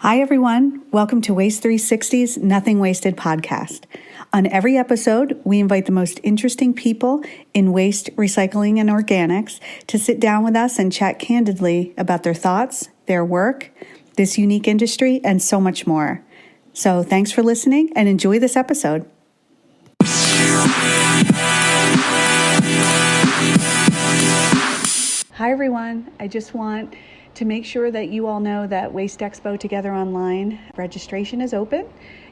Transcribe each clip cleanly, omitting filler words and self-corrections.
Hi, everyone. Welcome to Waste 360's Nothing Wasted podcast. On every episode, we invite the most interesting people in waste, recycling, and organics to sit down with us and chat candidly about their thoughts, their work, this unique industry, and so much more. So thanks for listening and enjoy this episode. Hi, everyone. I just want to make sure that you all know that Waste Expo Together Online registration is open.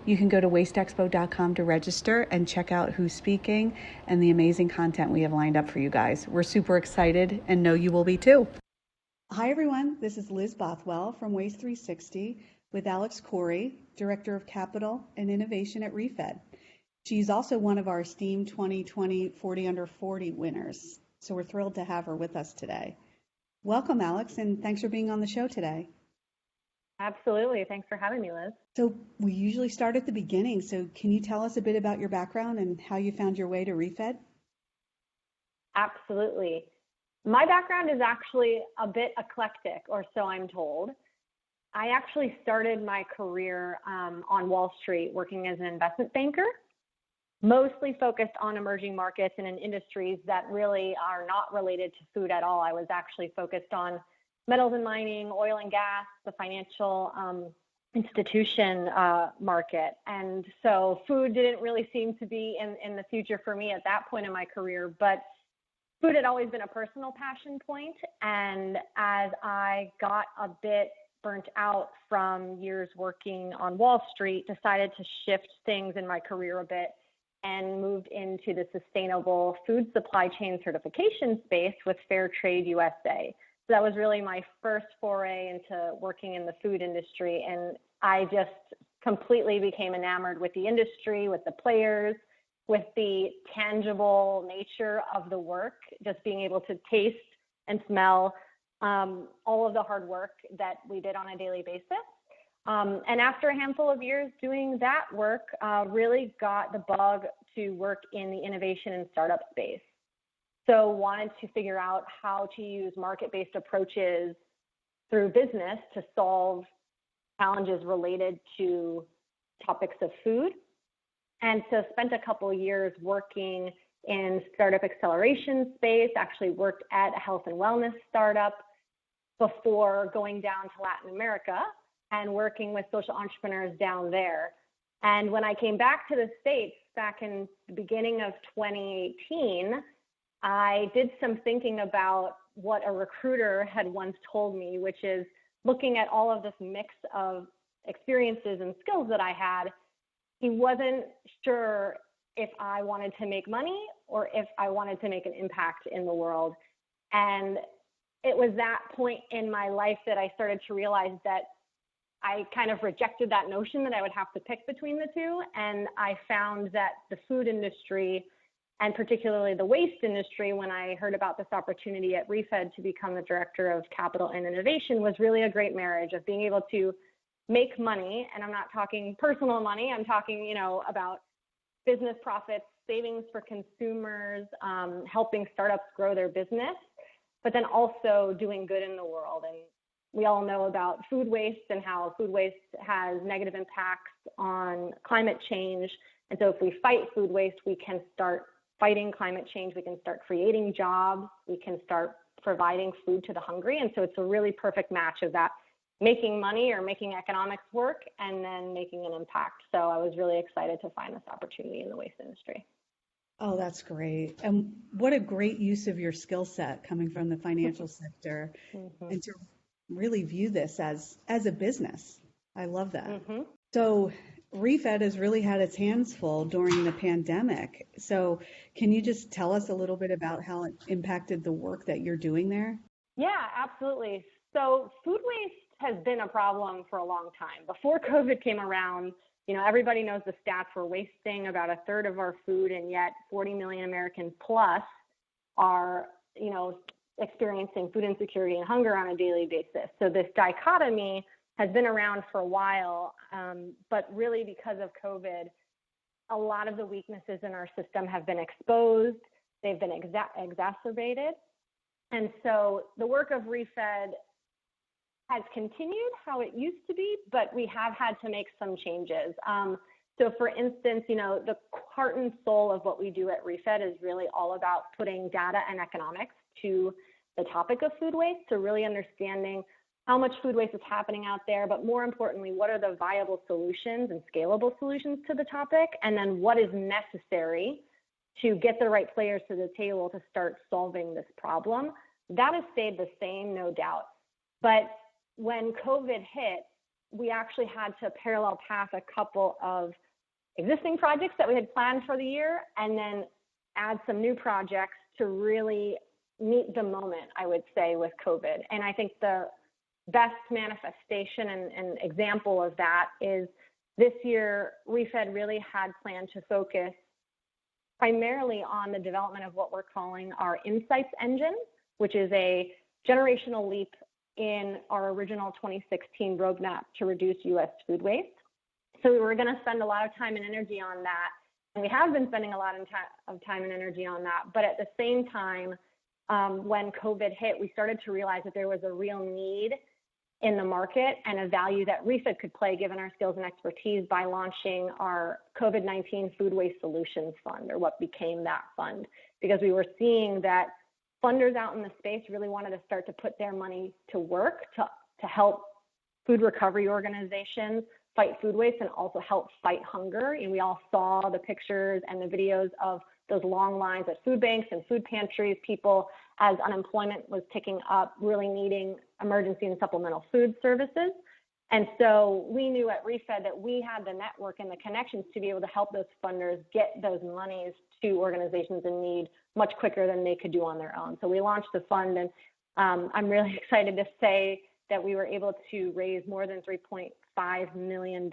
You can go to wasteexpo.com to register and check out who's speaking and the amazing content we have lined up for you guys. We're super excited and know you will be too. Hi, everyone. This is Liz Bothwell from Waste 360 with Alex Coari, Director of Capital and Innovation at ReFED. She's also one of our esteemed 2020 40 Under 40 winners. So we're thrilled to have her with us today. Welcome, Alex, and thanks for being on the show today. Absolutely. Thanks for having me, Liz. So we usually start at the beginning. So can you tell us a bit about your background and how you found your way to ReFED? Absolutely. My background is actually a bit eclectic, or so I'm told. I actually started my career on Wall Street working as an investment banker, mostly focused on emerging markets and in industries that really are not related to food at all. I was actually focused on metals and mining, oil and gas, the financial institution market. And so food didn't really seem to be in the future for me at that point in my career, but food had always been a personal passion point. And as I got a bit burnt out from years working on Wall Street, decided to shift things in my career a bit and moved into the sustainable food supply chain certification space with Fair Trade USA. So that was really my first foray into working in the food industry. And I just completely became enamored with the industry, with the players, with the tangible nature of the work, just being able to taste and smell all of the hard work that we did on a daily basis. And after a handful of years doing that work, really got the bug to work in the innovation and startup space. So wanted to figure out how to use market-based approaches through business to solve challenges related to topics of food. And so spent a couple of years working in startup acceleration space, actually worked at a health and wellness startup before going down to Latin America and working with social entrepreneurs down there. And when I came back to the States back in the beginning of 2018, I did some thinking about what a recruiter had once told me, which is looking at all of this mix of experiences and skills that I had, he wasn't sure if I wanted to make money or if I wanted to make an impact in the world. And it was that point in my life that I started to realize that I kind of rejected that notion that I would have to pick between the two. And I found that the food industry, and particularly the waste industry, when I heard about this opportunity at ReFED to become the Director of Capital and Innovation, was really a great marriage of being able to make money. And I'm not talking personal money. I'm talking, about business profits, savings for consumers, helping startups grow their business, but then also doing good in the world. And we all know about food waste and how food waste has negative impacts on climate change. And so if we fight food waste, we can start fighting climate change. We can start creating jobs. We can start providing food to the hungry. And so it's a really perfect match of that, making money or making economics work and then making an impact. So I was really excited to find this opportunity in the waste industry. Oh, that's great. And what a great use of your skill set coming from the financial sector and to really view this as a business. I love that. So ReFED has really had its hands full during the pandemic. So can you just tell us a little bit about how it impacted the work that you're doing there? Yeah, absolutely. So food waste has been a problem for a long time. Before COVID came around, everybody knows the stats. We're wasting about a third of our food, and yet 40 million Americans plus are, experiencing food insecurity and hunger on a daily basis. So this dichotomy has been around for a while, but really because of COVID, a lot of the weaknesses in our system have been exposed. They've been exacerbated. And so the work of ReFED has continued how it used to be, but we have had to make some changes. So for instance, the heart and soul of what we do at ReFED is really all about putting data and economics to the topic of food waste, so really understanding how much food waste is happening out there, but more importantly, what are the viable solutions and scalable solutions to the topic, and then what is necessary to get the right players to the table to start solving this problem. That has stayed the same, no doubt. But when COVID hit, we actually had to parallel path a couple of existing projects that we had planned for the year and then add some new projects to really meet the moment, I would say, with COVID. And I think the best manifestation and example of that is this year, ReFED really had planned to focus primarily on the development of what we're calling our insights engine, which is a generational leap in our original 2016 roadmap to reduce U.S. food waste. So we were going to spend a lot of time and energy on that, and we have been spending a lot of time and energy on that. But at the same time, when COVID hit, we started to realize that there was a real need in the market and a value that ReFED could play given our skills and expertise by launching our COVID-19 Food Waste Solutions Fund, or what became that fund, because we were seeing that funders out in the space really wanted to start to put their money to work to help food recovery organizations fight food waste and also help fight hunger. And we all saw the pictures and the videos of those long lines at food banks and food pantries, people as unemployment was ticking up, really needing emergency and supplemental food services. And so we knew at ReFED that we had the network and the connections to be able to help those funders get those monies to organizations in need much quicker than they could do on their own. So we launched the fund, and I'm really excited to say that we were able to raise more than $3.5 million.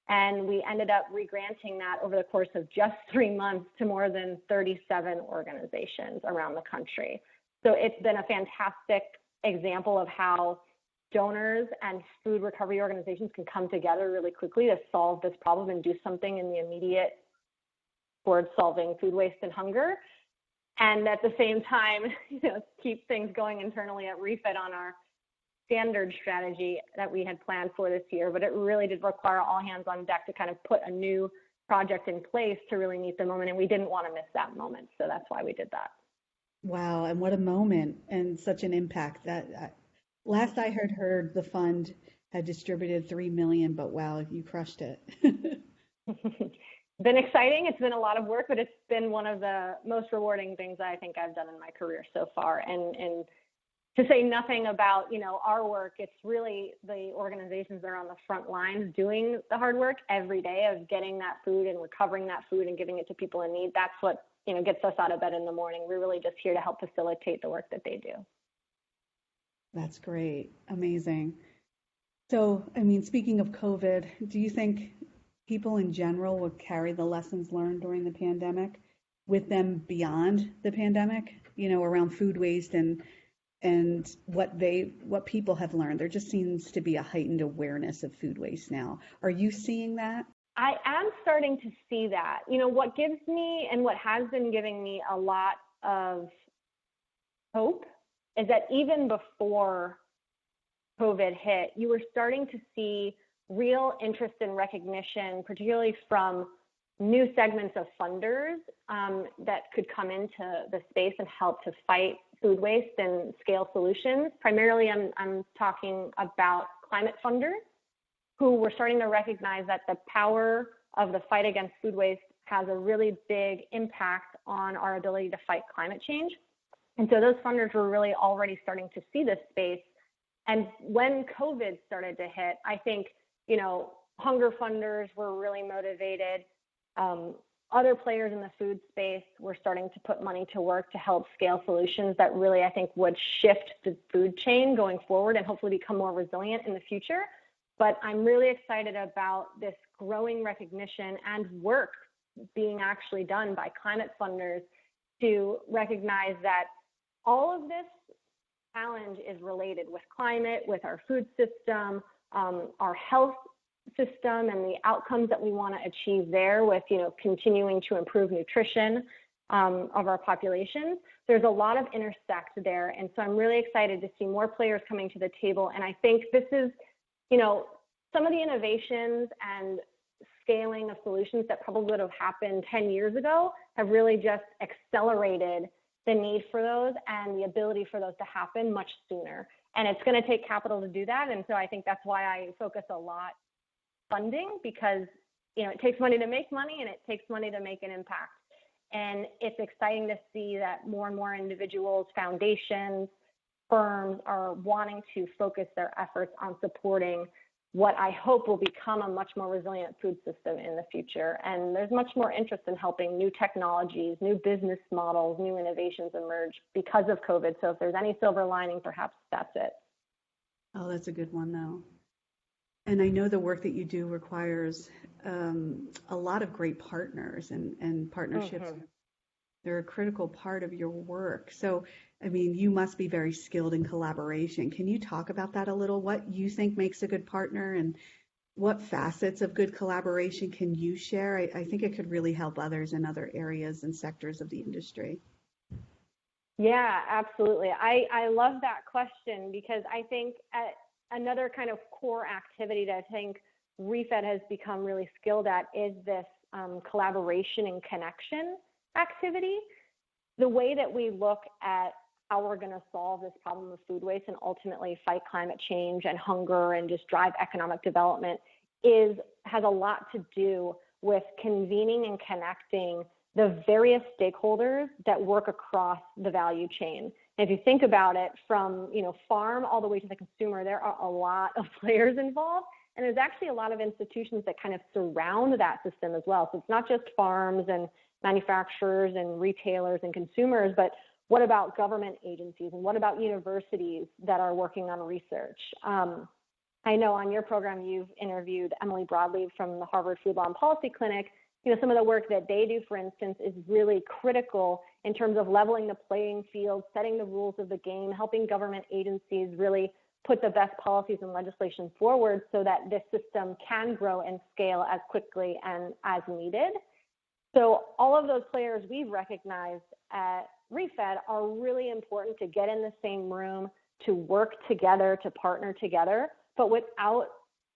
And we ended up regranting that over the course of just 3 months to more than 37 organizations around the country. So it's been a fantastic example of how donors and food recovery organizations can come together really quickly to solve this problem and do something in the immediate towards solving food waste and hunger. And at the same time, keep things going internally at ReFED on our standard strategy that we had planned for this year. But it really did require all hands on deck to kind of put a new project in place to really meet the moment. And we didn't want to miss that moment. So that's why we did that. Wow. And what a moment and such an impact. That last I heard the fund had distributed 3 million, but wow, you crushed it. Been exciting. It's been a lot of work, but it's been one of the most rewarding things I think I've done in my career so far. And to say nothing about, our work, it's really the organizations that are on the front lines doing the hard work every day of getting that food and recovering that food and giving it to people in need. That's what, gets us out of bed in the morning. We're really just here to help facilitate the work that they do. That's great. Amazing. So, speaking of COVID, do you think people in general will carry the lessons learned during the pandemic with them beyond the pandemic, around food waste and what people have learned? There just seems to be a heightened awareness of food waste now. Are you seeing that? I am starting to see that. What gives me and what has been giving me a lot of hope is that even before COVID hit, you were starting to see real interest and recognition, particularly from new segments of funders that could come into the space and help to fight food waste and scale solutions. Primarily, I'm talking about climate funders who were starting to recognize that the power of the fight against food waste has a really big impact on our ability to fight climate change. And so those funders were really already starting to see this space. And when COVID started to hit, I think, hunger funders were really motivated. Other players in the food space were starting to put money to work to help scale solutions that really, I think, would shift the food chain going forward and hopefully become more resilient in the future. But I'm really excited about this growing recognition and work being actually done by climate funders to recognize that all of this challenge is related with climate, with our food system, our health system, and the outcomes that we want to achieve there with, continuing to improve nutrition, of our population. There's a lot of intersect there. And so I'm really excited to see more players coming to the table. And I think this is, some of the innovations and scaling of solutions that probably would have happened 10 years ago have really just accelerated the need for those and the ability for those to happen much sooner. And it's going to take capital to do that. And so I think that's why I focus a lot on funding, because it takes money to make money and it takes money to make an impact. And it's exciting to see that more and more individuals, foundations, firms are wanting to focus their efforts on supporting what I hope will become a much more resilient food system in the future. And there's much more interest in helping new technologies, new business models, new innovations emerge because of COVID. So if there's any silver lining, perhaps that's it. Oh, that's a good one, though. And I know the work that you do requires a lot of great partners and partnerships. Mm-hmm. They're a critical part of your work. So, I mean, you must be very skilled in collaboration. Can you talk about that a little? What you think makes a good partner and what facets of good collaboration can you share? I think it could really help others in other areas and sectors of the industry. Yeah, absolutely. I love that question, because I think another kind of core activity that I think ReFED has become really skilled at is this collaboration and connection activity. The way that we look at how we're going to solve this problem of food waste and ultimately fight climate change and hunger and just drive economic development has a lot to do with convening and connecting the various stakeholders that work across the value chain. And if you think about it, from farm all the way to the consumer, there are a lot of players involved, and there's actually a lot of institutions that kind of surround that system as well. So it's not just farms and manufacturers and retailers and consumers, but what about government agencies and what about universities that are working on research? I know on your program you've interviewed Emily Broadleaf from the Harvard Food Law and Policy Clinic. Some of the work that they do, for instance, is really critical in terms of leveling the playing field, setting the rules of the game, helping government agencies really put the best policies and legislation forward so that this system can grow and scale as quickly and as needed. So all of those players we've recognized at ReFED are really important to get in the same room, to work together, to partner together, but without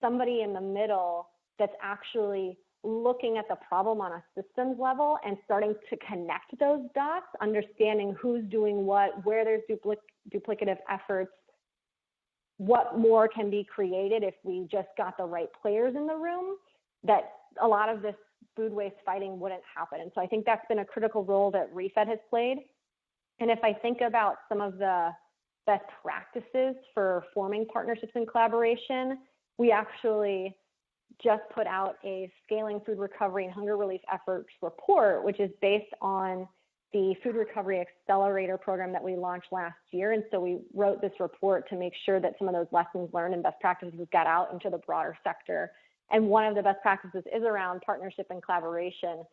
somebody in the middle that's actually looking at the problem on a systems level and starting to connect those dots, understanding who's doing what, where there's duplicative efforts, what more can be created if we just got the right players in the room, that a lot of this food waste fighting wouldn't happen. And so I think that's been a critical role that ReFED has played. And if I think about some of the best practices for forming partnerships and collaboration, we actually just put out a Scaling Food Recovery and Hunger Relief Efforts report, which is based on the Food Recovery Accelerator program that we launched last year. And so we wrote this report to make sure that some of those lessons learned and best practices got out into the broader sector. And one of the best practices is around partnership and collaboration.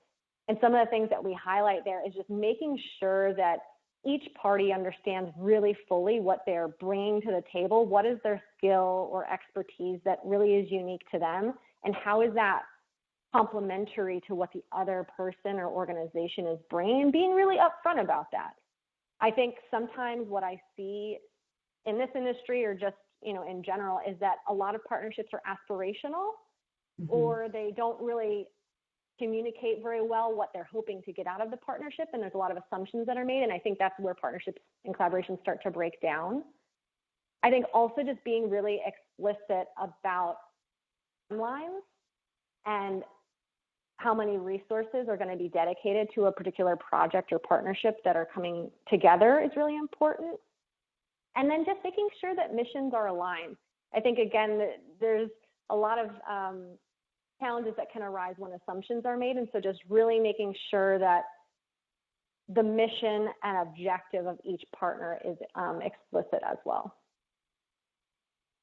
And some of the things that we highlight there is just making sure that each party understands really fully what they're bringing to the table, what is their skill or expertise that really is unique to them, and how is that complementary to what the other person or organization is bringing, and being really upfront about that. I think sometimes what I see in this industry, or just in general, is that a lot of partnerships are aspirational, mm-hmm. or they don't really communicate very well what they're hoping to get out of the partnership, and there's a lot of assumptions that are made, and I think that's where partnerships and collaborations start to break down. I think also just being really explicit about timelines and how many resources are going to be dedicated to a particular project or partnership that are coming together is really important. And then just making sure that missions are aligned. I think, again, there's a lot of challenges that can arise when assumptions are made. And so just really making sure that the mission and objective of each partner is explicit as well.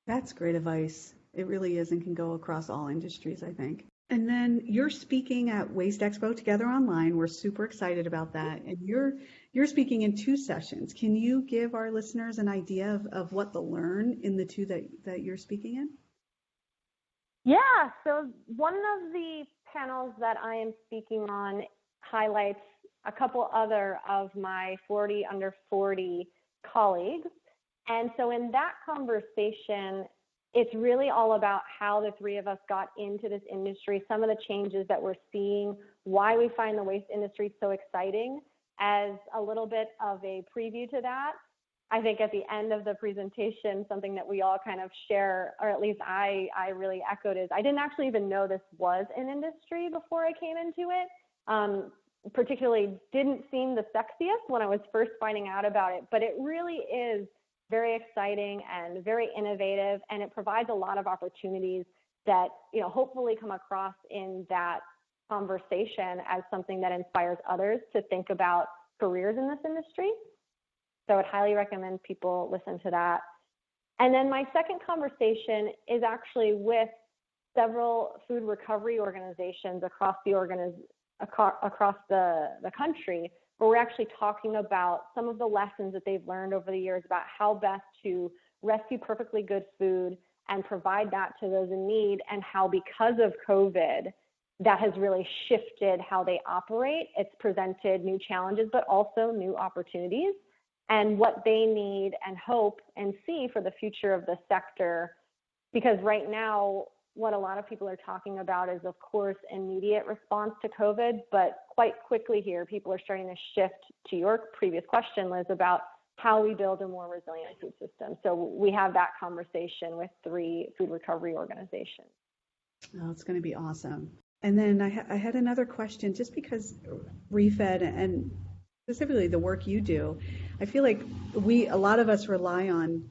That's great advice. It really is, and can go across all industries, I think. And then you're speaking at Waste Expo Together Online. We're super excited about that. And you're speaking in 2 sessions. Can you give our listeners an idea of what they'll learn in the 2 that you're speaking in? Yeah, so one of the panels that I am speaking on highlights a couple other of my 40 under 40 colleagues. And so in that conversation, it's really all about how the three of us got into this industry, some of the changes that we're seeing, why we find the waste industry so exciting. As a little bit of a preview to that, I think at the end of the presentation, something that we all kind of share, or at least I really echoed, is I didn't actually even know this was an industry before I came into it. Particularly didn't seem the sexiest when I was first finding out about it, but it really is very exciting and very innovative, and it provides a lot of opportunities that, hopefully come across in that conversation as something that inspires others to think about careers in this industry. So I would highly recommend people listen to that. And then my second conversation is actually with several food recovery organizations across the country, where we're actually talking about some of the lessons that they've learned over the years about how best to rescue perfectly good food and provide that to those in need, and how because of COVID, that has really shifted how they operate. It's presented new challenges, but also new opportunities, and what they need and hope and see for the future of the sector. Because right now, what a lot of people are talking about is, of course, immediate response to COVID, but quite quickly here, people are starting to shift to your previous question, Liz, about how we build a more resilient food system. So we have that conversation with 3 food recovery organizations. Oh, it's going to be awesome. And then I had another question, just because ReFED and specifically the work you do, I feel like a lot of us rely on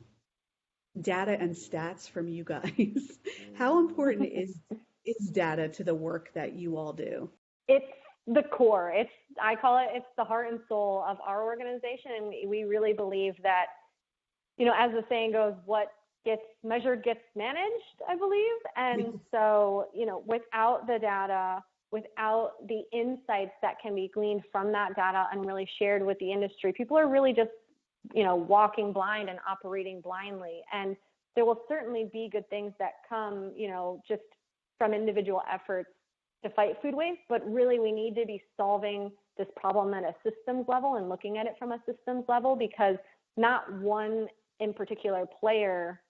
data and stats from you guys. How important is data to the work that you all do? It's the core. I call it's the heart and soul of our organization. And we really believe that, as the saying goes, what gets measured gets managed, I believe. And so, without the data, without the insights that can be gleaned from that data and really shared with the industry, people are really just, walking blind and operating blindly. And there will certainly be good things that come, just from individual efforts to fight food waste, but really we need to be solving this problem at a systems level and looking at it from a systems level, because not one in particular player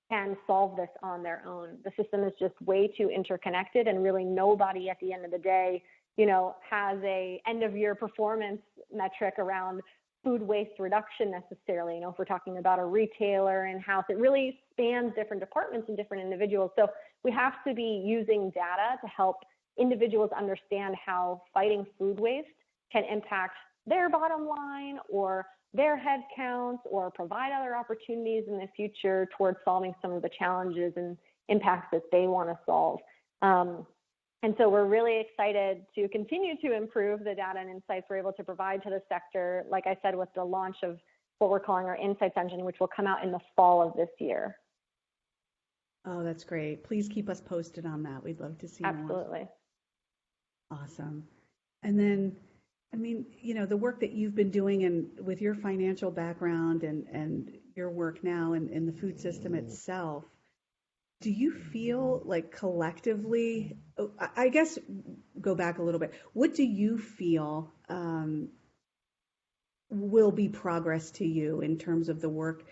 can solve this on their own. The system is just way too interconnected, and really nobody at the end of the day, has a end of year performance metric around food waste reduction necessarily. If we're talking about a retailer in-house, it really spans different departments and different individuals. So we have to be using data to help individuals understand how fighting food waste can impact their bottom line or their head counts, or provide other opportunities in the future towards solving some of the challenges and impacts that they want to solve. And so we're really excited to continue to improve the data and insights we're able to provide to the sector, like I said, with the launch of what we're calling our Insights Engine, which will come out in the fall of this year. Oh, that's great. Please keep us posted on that. We'd love to see Absolutely. More. Awesome. And then, the work that you've been doing, and with your financial background and your work now in the food system itself, do you feel like collectively, I guess, go back a little bit, what do you feel will be progress to you in terms of the work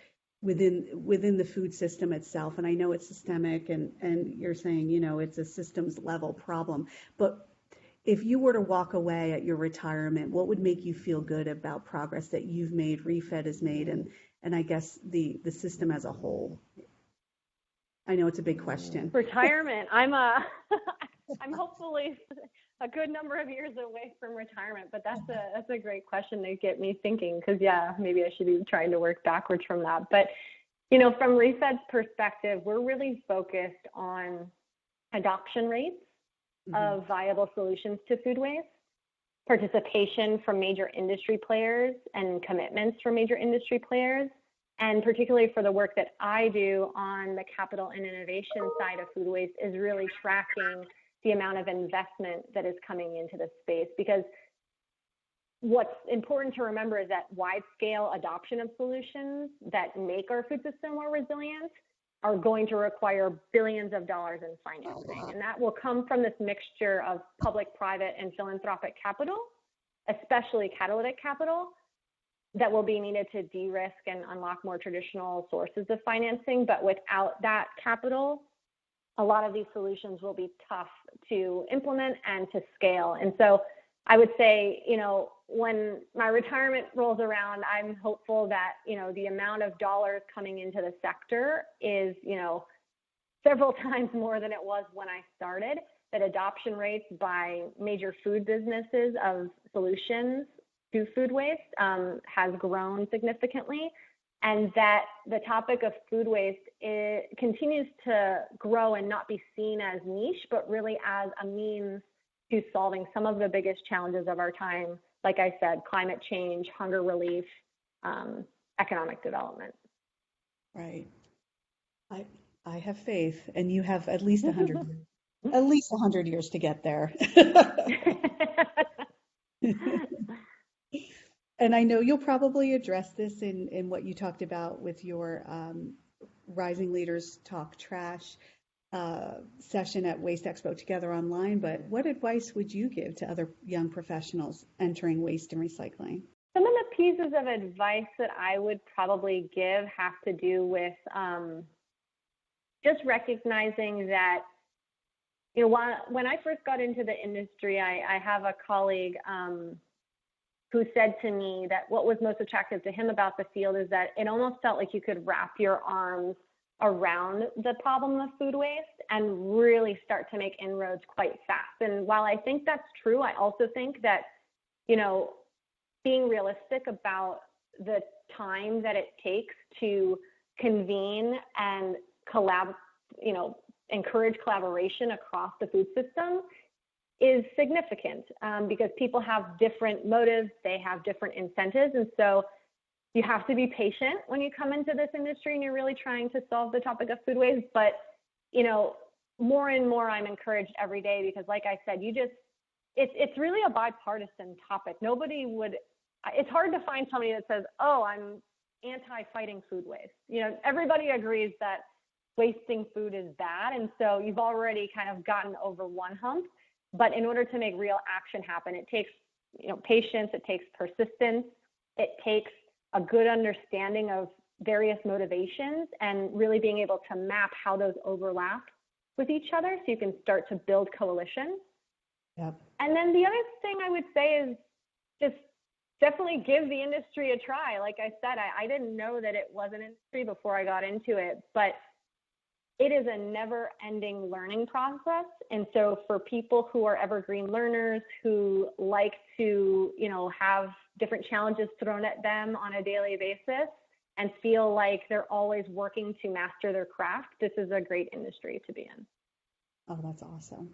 within the food system itself? And I know it's systemic, and you're saying, it's a systems level problem, but if you were to walk away at your retirement, what would make you feel good about progress that you've made, ReFED has made, and I guess the system as a whole? I know it's a big question. Retirement. I'm hopefully a good number of years away from retirement, but that's a great question to get me thinking, because maybe I should be trying to work backwards from that. But from ReFED's perspective, we're really focused on adoption rates of viable solutions to food waste, participation from major industry players, and commitments from major industry players. And particularly for the work that I do on the capital and innovation side of food waste, is really tracking the amount of investment that is coming into this space. Because what's important to remember is that wide-scale adoption of solutions that make our food system more resilient are going to require billions of dollars in financing. And that will come from this mixture of public, private, and philanthropic capital. especially catalytic capital, that will be needed to de-risk and unlock more traditional sources of financing. But without that capital, a lot of these solutions will be tough to implement and to scale. And so I would say, when my retirement rolls around, I'm hopeful that, the amount of dollars coming into the sector is, several times more than it was when I started, that adoption rates by major food businesses of solutions to food waste has grown significantly, and that the topic of food waste continues to grow and not be seen as niche, but really as a means to solving some of the biggest challenges of our time. Like I said, climate change, hunger relief, economic development. Right. I have faith, and you have at least 100 years to get there. And I know you'll probably address this in what you talked about with your Rising Leaders Talk Trash session at Waste Expo Together Online, but what advice would you give to other young professionals entering waste and recycling? Some of the pieces of advice that I would probably give have to do with just recognizing that, when I first got into the industry, I have a colleague who said to me that what was most attractive to him about the field is that it almost felt like you could wrap your arms around the problem of food waste and really start to make inroads quite fast. And while I think that's true, I also think that, being realistic about the time that it takes to convene and encourage collaboration across the food system is significant, because people have different motives, they have different incentives. And so you have to be patient when you come into this industry and you're really trying to solve the topic of food waste. But, more and more I'm encouraged every day, because like I said, it's really a bipartisan topic. It's hard to find somebody that says, oh, I'm anti-fighting food waste. Everybody agrees that wasting food is bad. And so you've already kind of gotten over one hump. But in order to make real action happen, it takes, patience, it takes persistence, it takes a good understanding of various motivations and really being able to map how those overlap with each other so you can start to build coalitions. Yep. And then the other thing I would say is just definitely give the industry a try. Like I said, I didn't know that it was an industry before I got into it, but it is a never-ending learning process. And so for people who are evergreen learners, who like to, have different challenges thrown at them on a daily basis and feel like they're always working to master their craft, this is a great industry to be in. Oh, that's awesome.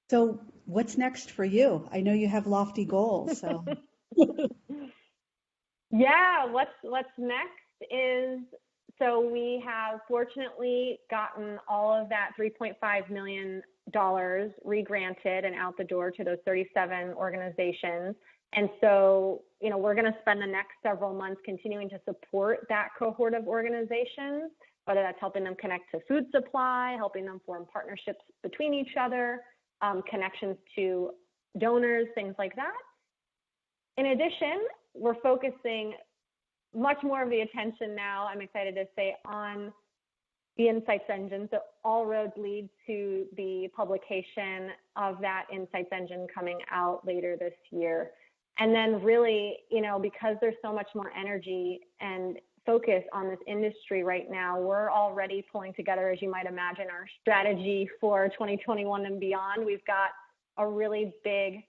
So what's next for you? I know you have lofty goals, so. Yeah, what's next is, so we have fortunately gotten all of that $3.5 million re-granted and out the door to those 37 organizations. And so, we're going to spend the next several months continuing to support that cohort of organizations, whether that's helping them connect to food supply, helping them form partnerships between each other, connections to donors, things like that. In addition, we're focusing much more of the attention now, I'm excited to say, on the Insights Engine. So all roads lead to the publication of that Insights Engine coming out later this year. And then really, because there's so much more energy and focus on this industry right now, we're already pulling together, as you might imagine, our strategy for 2021 and beyond. We've got a really big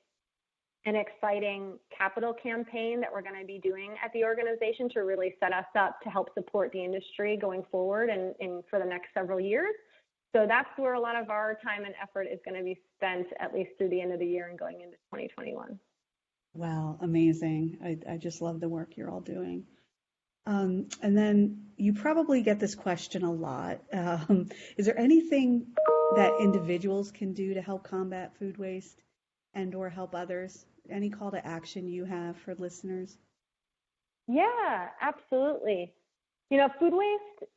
and exciting capital campaign that we're going to be doing at the organization to really set us up to help support the industry going forward and for the next several years. So that's where a lot of our time and effort is going to be spent, at least through the end of the year and going into 2021. Wow, amazing. I just love the work you're all doing. And then you probably get this question a lot. Is there anything that individuals can do to help combat food waste and or help others? Any call to action you have for listeners? Yeah, absolutely. Food waste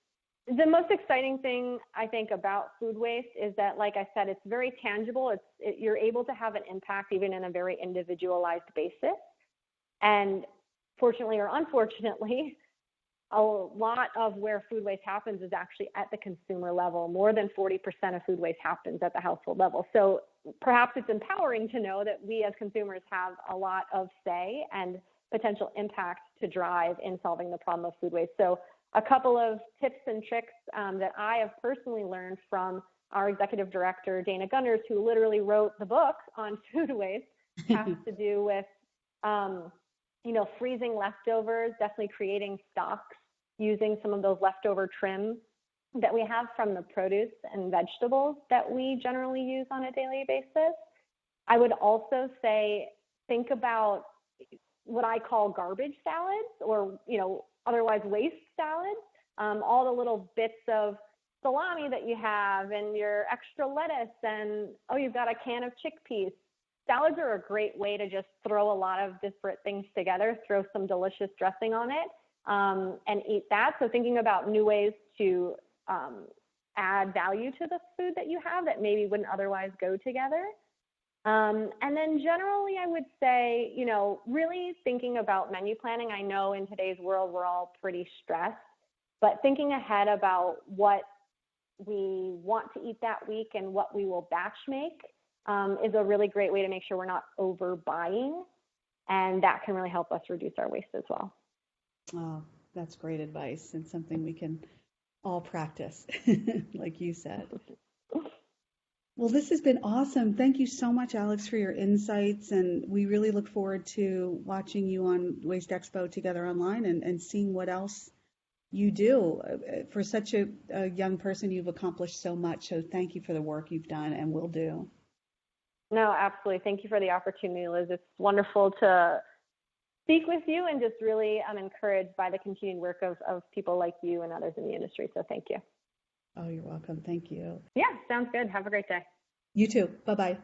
The most exciting thing I think about food waste is that, like I said, it's very tangible. You're able to have an impact even in a very individualized basis. And fortunately or unfortunately, a lot of where food waste happens is actually at the consumer level. More than 40% of food waste happens at the household level. So perhaps it's empowering to know that we as consumers have a lot of say and potential impact to drive in solving the problem of food waste. So a couple of tips and tricks that I have personally learned from our executive director, Dana Gunners, who literally wrote the book on food waste, has to do with, freezing leftovers, definitely creating stocks, using some of those leftover trim that we have from the produce and vegetables that we generally use on a daily basis. I would also say, think about what I call garbage salads, or, otherwise waste salads. All the little bits of salami that you have and your extra lettuce, and, you've got a can of chickpeas. Salads are a great way to just throw a lot of disparate things together, throw some delicious dressing on it, and eat that. So thinking about new ways to add value to the food that you have that maybe wouldn't otherwise go together. And then generally, I would say, really thinking about menu planning. I know in today's world, we're all pretty stressed, but thinking ahead about what we want to eat that week and what we will batch make is a really great way to make sure we're not overbuying. And that can really help us reduce our waste as well. Oh, that's great advice, and something we can all practice, like you said. Well, this has been awesome. Thank you so much, Alex, for your insights. And we really look forward to watching you on Waste Expo Together Online and seeing what else you do. For such a young person, you've accomplished so much. So thank you for the work you've done and will do. No, absolutely. Thank you for the opportunity, Liz. It's wonderful to speak with you, and just really I'm encouraged by the continued work of people like you and others in the industry. So thank you. Oh, you're welcome. Thank you. Yeah, sounds good. Have a great day. You too. Bye-bye.